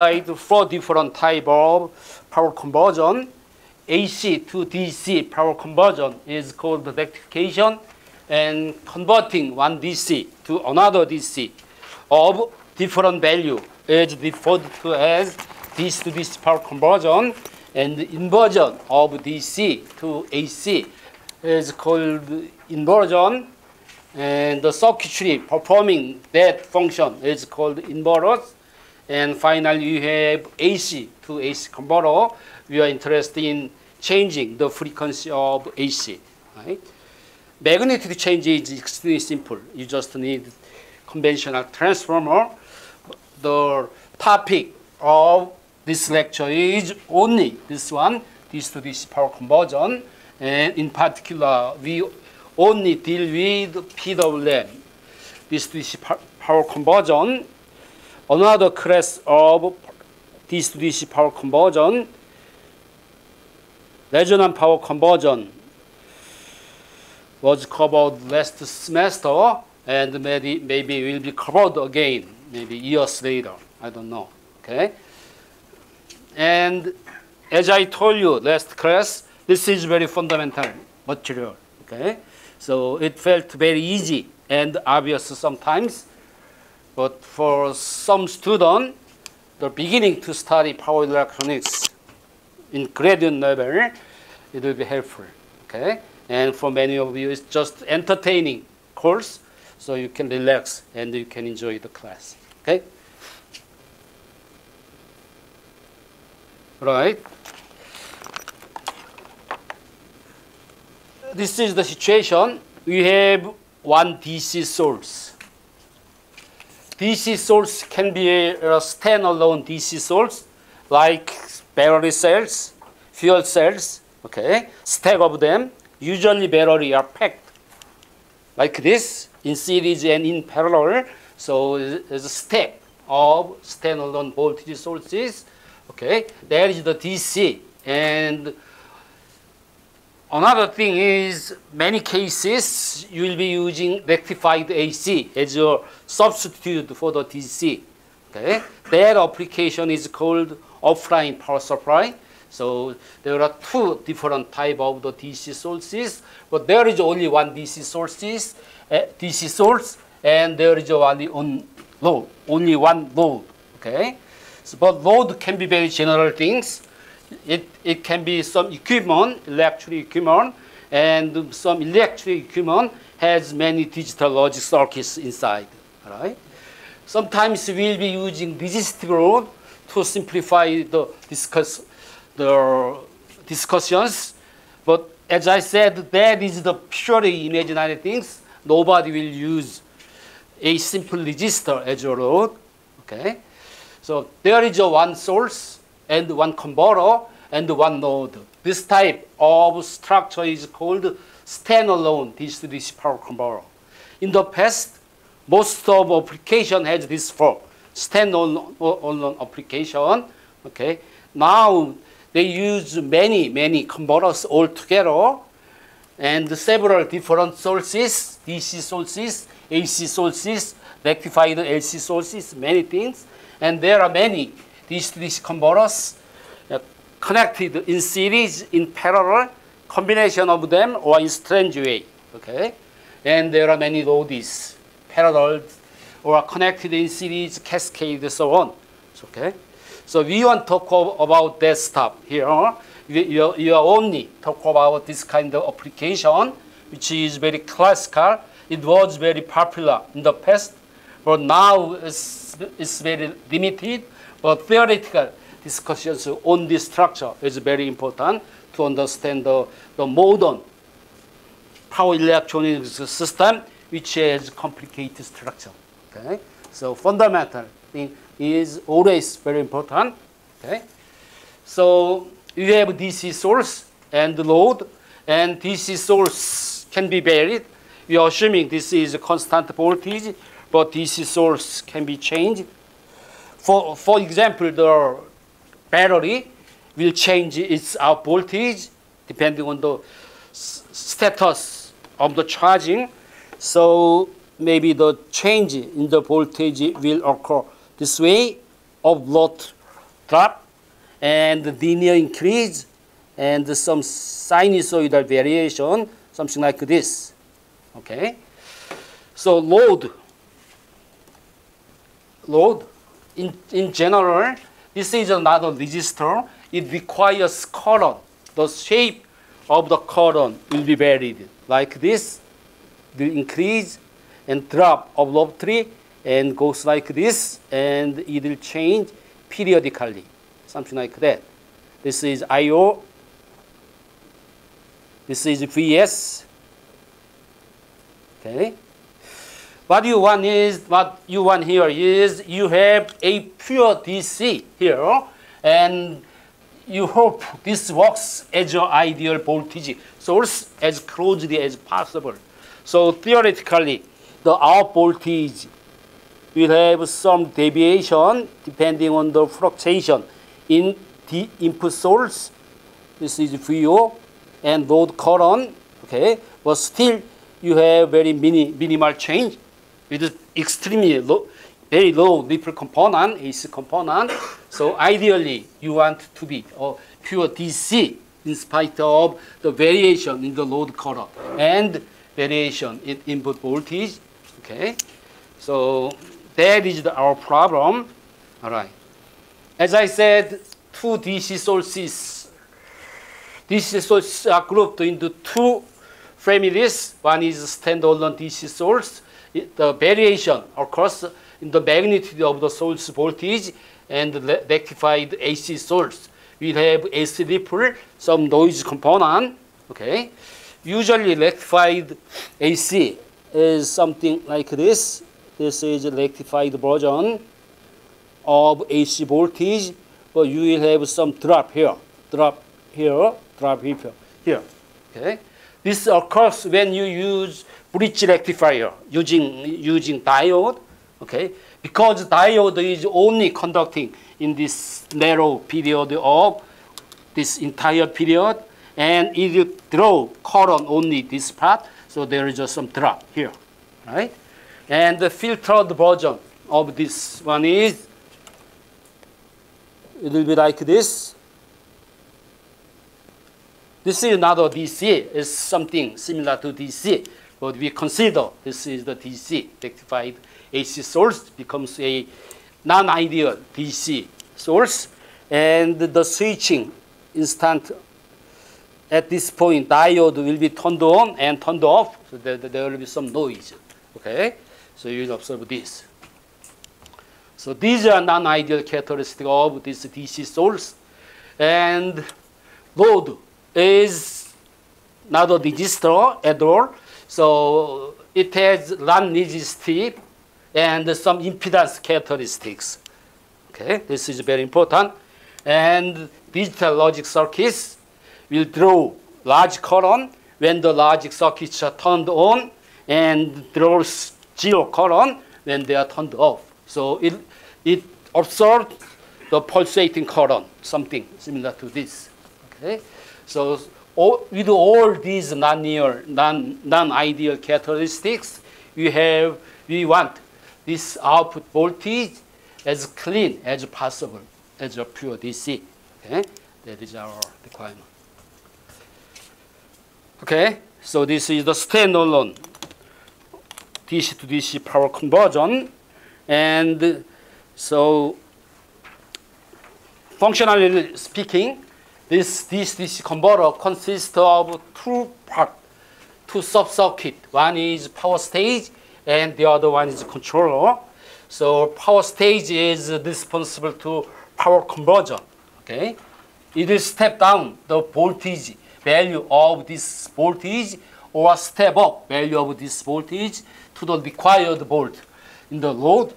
Four different type of power conversion. AC to DC power conversion is called rectification, and converting one DC to another DC of different value is referred to as DC to DC power conversion, and the inversion of DC to AC is called inversion, and the circuitry performing that function is called inverters. And finally, you have AC to AC converter. We are interested in changing the frequency of AC. Right? Magnetic change is extremely simple. You just need conventional transformer. The topic of this lecture is only this one, DC to DC power conversion. And in particular, we only deal with PWM, DC to DC power conversion. Another class of DC to DC power conversion, resonant power conversion, was covered last semester, and maybe will be covered again, maybe years later. I don't know. Okay. And as I told you last class, this is very fundamental material. Okay. So it felt very easy and obvious sometimes. But for some students, the beginning to study power electronics in graduate level, it will be helpful. Okay? And for many of you, it's just entertaining course, so you can relax and you can enjoy the class. Okay? Right. This is the situation. We have one DC source. DC source can be a standalone DC source, like battery cells, fuel cells, okay? Stack of them. Usually battery are packed like this, in series and in parallel. So there's a stack of standalone voltage sources, okay? That is the DC. And another thing is, many cases, you will be using rectified AC as your substitute for the DC. Okay? That application is called offline power supply. So there are two different types of the DC sources, but there is only one DC source, and there is only one load. Okay? So, but load can be very general things. It can be some equipment, electric equipment, and some electric equipment has many digital logic circuits inside. Right? Sometimes we'll be using resistive load to simplify the discussions. But as I said, that is the purely imaginary things. Nobody will use a simple resistor as a load. Okay? So there is one source and one converter and one node. This type of structure is called standalone DC to DC power converter. In the past, most of application has this form, standalone application. Okay. Now they use many converters all together, and several different sources, DC sources, AC sources, rectified LC sources, many things, and there are many DC to DC converters connected in series, in parallel, combination of them, or in strange way. Okay, and there are many loads, parallel, or connected in series, cascade, so on. Okay, so we want to talk about that stuff here. You are only talk about this kind of application, which is very classical. It was very popular in the past, but now it's very limited. But theoretical discussions on this structure is very important to understand the modern power electronics system, which has complicated structure. Okay, so fundamental thing is always very important. Okay, so you have DC source and load, and DC source can be varied. We are assuming this is a constant voltage, but DC source can be changed. For example, the battery will change its out voltage depending on the status of the charging. So maybe the change in the voltage will occur this way of lot drop, and linear increase, and some sinusoidal variation, something like this. Okay. So load in general, this is another resistor. It requires current. The shape of the current will be varied like this. The increase and drop abruptly and goes like this, and it will change periodically, something like that. This is IO. This is VS. Okay. What you want here is you have a pure DC here, and you hope this works as your ideal voltage source as closely as possible. So theoretically, the out voltage will have some deviation depending on the fluctuation in the input source. This is VO and load current. Okay, but still you have very minimal change with extremely low, very low ripple component, AC component. So ideally, you want to be pure DC in spite of the variation in the load current and variation in input voltage. Okay, so that is our problem. All right. As I said, two DC sources. DC sources are grouped into two families. One is standalone DC source. The variation occurs in the magnitude of the source voltage, and the rectified AC source will have AC ripple, some noise component. Okay. Usually rectified AC is something like this. This is a rectified version of AC voltage, but you will have some drop here, drop here, drop here. Okay. This occurs when you use bridge rectifier using diode. Okay, because diode is only conducting in this narrow period of this entire period, and it will draw current only this part, so there is just some drop here, right? And the filtered version of this one is, it will be like this. This is not a DC, it's something similar to DC, but we consider this is the DC. Rectified AC source becomes a non-ideal DC source, and the switching instant at this point, diode will be turned on and turned off, so there will be some noise. Okay, so you will observe this. So these are non-ideal characteristics of this DC source, and load is not a resistor at all. So it has non-resistive and some impedance characteristics. Okay, this is very important. And digital logic circuits will draw large current when the logic circuits are turned on, and draws zero current when they are turned off. So it absorbs the pulsating current, something similar to this. Okay, so with all these non-ideal characteristics, we want this output voltage as clean as possible, as a pure DC. Okay, that is our requirement. Okay, so this is the standalone DC to DC power conversion, and so functionally speaking, this DC converter consists of two sub-circuits. One is power stage, and the other one is controller. So power stage is responsible to power conversion. Okay, it will step down the voltage value of this voltage, or step up value of this voltage to the required volt in the load.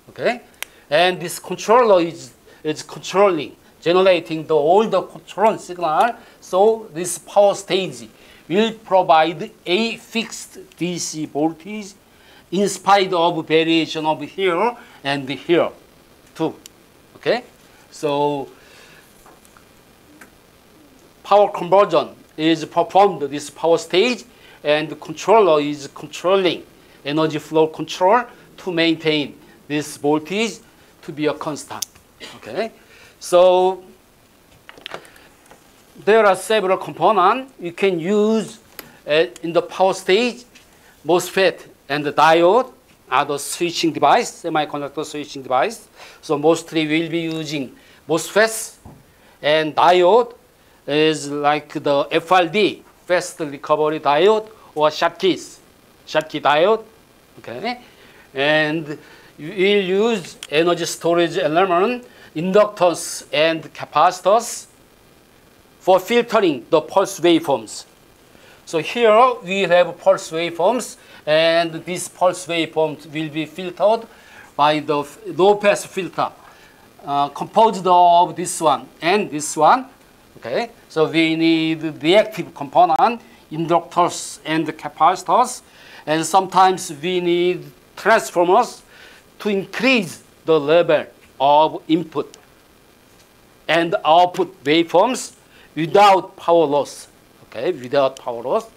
Okay, and this controller is controlling, generating all the control signal. So this power stage will provide a fixed DC voltage in spite of variation of here and here too. Okay, so power conversion is performed this power stage, and the controller is controlling energy flow control to maintain this voltage to be a constant. Okay, So there are several components you can use in the power stage. MOSFET and the diode are the switching device, semiconductor switching device. So mostly we'll be using MOSFETs, and diode is like the FRD, fast recovery diode, or Schottky diode. Okay, and we'll use energy storage element, inductors and capacitors for filtering the pulse waveforms. So here we have pulse waveforms, and these pulse waveforms will be filtered by the low-pass filter composed of this one and this one. Okay, so we need the active component, inductors and capacitors, and sometimes we need transformers to increase the level of input and output waveforms without power loss. Okay, without power loss,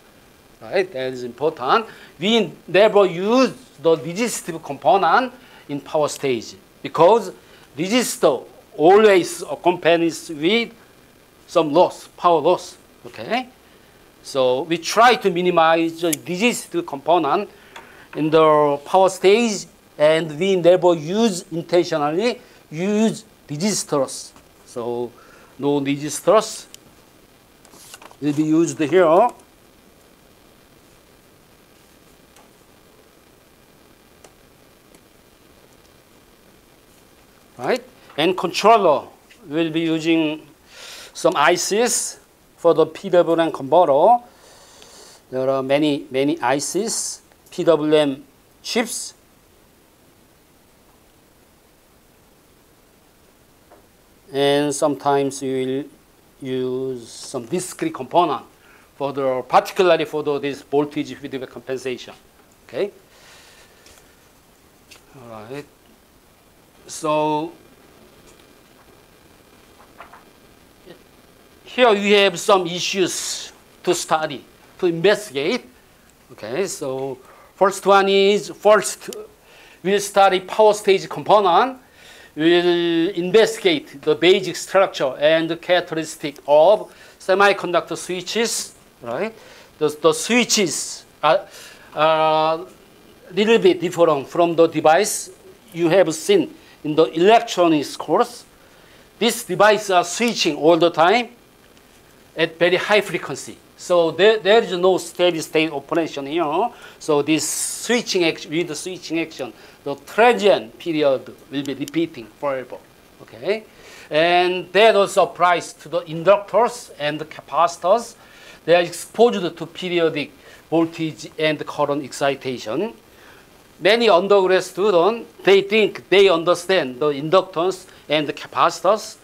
right? That is important. We never use the resistive component in power stage because resistor always accompanies with some loss, power loss. Okay, so we try to minimize the resistive component in the power stage, and we never intentionally use resistors. So no resistors will be used here. Right? And controller will be using some ICs for the PWM converter. There are many ICs, PWM chips. And sometimes you will use some discrete component for the, particularly for this voltage feedback compensation. Okay. All right. So here we have some issues to study, to investigate. Okay. So first one is we'll study power stage component. We'll investigate the basic structure and the characteristic of semiconductor switches, right? The switches are a little bit different from the device you have seen in the electronics course. These devices are switching all the time at very high frequency. So there is no steady state operation here. So this switching action, with the switching action, the transient period will be repeating forever. Okay, and that also applies to the inductors and the capacitors. They are exposed to periodic voltage and current excitation. Many undergrad students, they think they understand the inductors and the capacitors,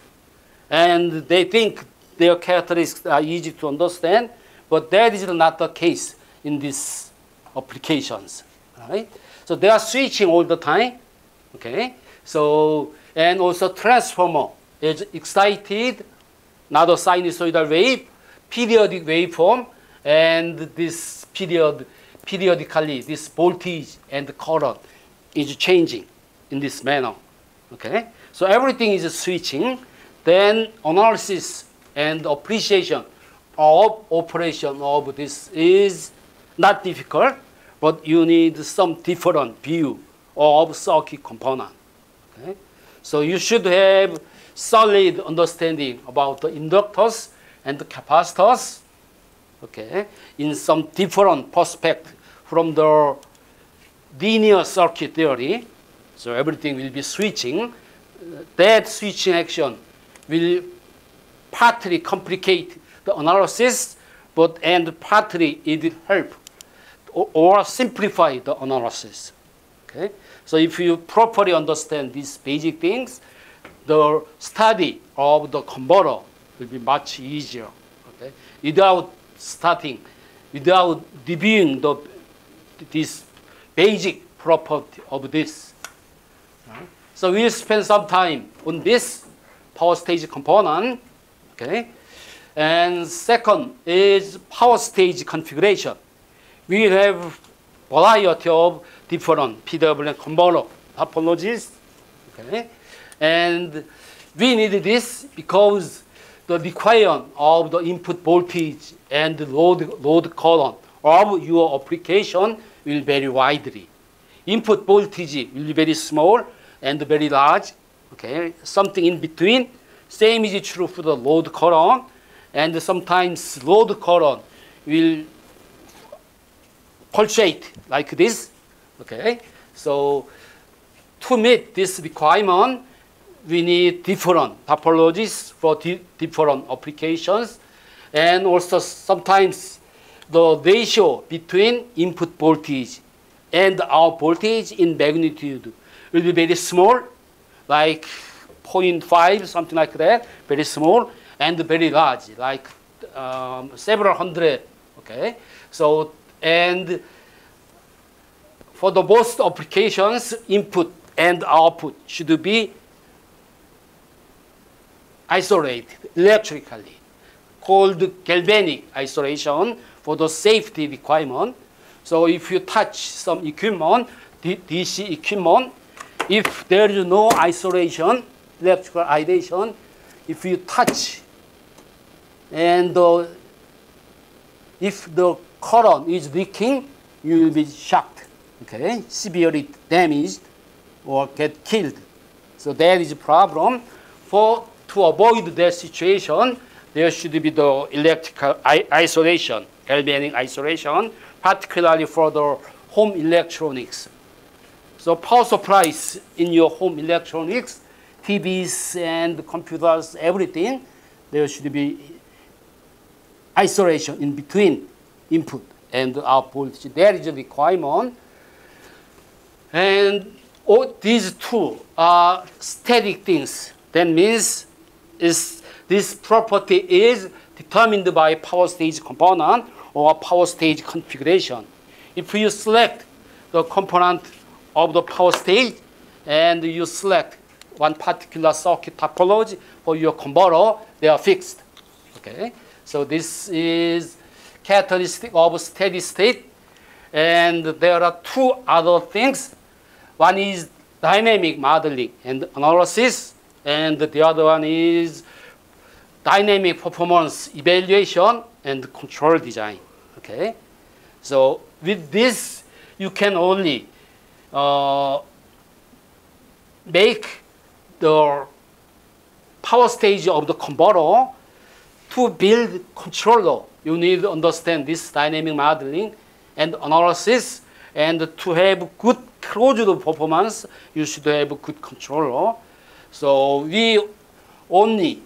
and they think their characteristics are easy to understand, but that is not the case in these applications, right? So they are switching all the time, okay? So, and also transformer is excited, not a sinusoidal wave, periodic waveform, and this periodically, this voltage and current is changing in this manner, okay? So everything is switching. Then analysis and appreciation of operation of this is not difficult, but you need some different view of circuit component. Okay? So you should have solid understanding about the inductors and the capacitors, okay, in some different perspective from the linear circuit theory. So everything will be switching. That switching action will partly complicate the analysis, and partly it will help or simplify the analysis. Okay? So if you properly understand these basic things, the study of the converter will be much easier. Okay? Without reviewing this basic property of this. Right? So we'll spend some time on this power stage component. Okay? And second is power stage configuration. We have variety of different PWM converter topologies. Okay? And We need this because the requirement of the input voltage and the load current of your application will vary widely. Input voltage will be very small and very large, okay? Something in between. Same is true for the load current, and sometimes load current will pulsate like this, okay? So to meet this requirement, we need different topologies for different applications, and also sometimes the ratio between input voltage and output voltage in magnitude will be very small, like 0.5, something like that, very small, and very large, like several hundred, okay? So, and for the most applications, input and output should be isolated electrically, called galvanic isolation for the safety requirement. So if you touch some equipment, DC equipment, if there is no isolation, electrical isolation, if you touch and if the current is leaking, you will be shocked, okay, severely damaged or get killed. So that is a problem. To avoid that situation, there should be the electrical isolation, galvanic isolation, particularly for the home electronics. So power supplies in your home electronics, TVs and computers, everything, there should be isolation in between input and output voltage. That is a requirement. And all these two are static things. That means this property is determined by power stage component or power stage configuration. If you select the component of the power stage and you select one particular circuit topology for your converter, they are fixed. Okay? So this is characteristic of steady state. And there are two other things. One is dynamic modeling and analysis, and the other one is dynamic performance evaluation and control design. Okay? So with this, you can only make the power stage of the converter. To build controller, you need to understand this dynamic modeling and analysis, and to have good closed performance, you should have a good controller. So we only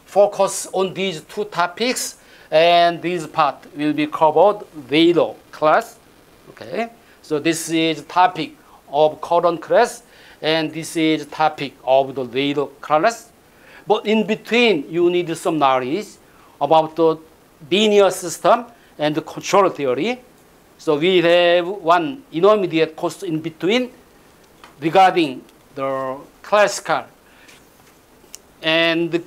focus on these two topics, and this part will be covered later class. Okay? So this is topic of current class, and this is topic of the later class. But in between, you need some knowledge about the linear system and the control theory. So we have one intermediate course in between regarding the classical and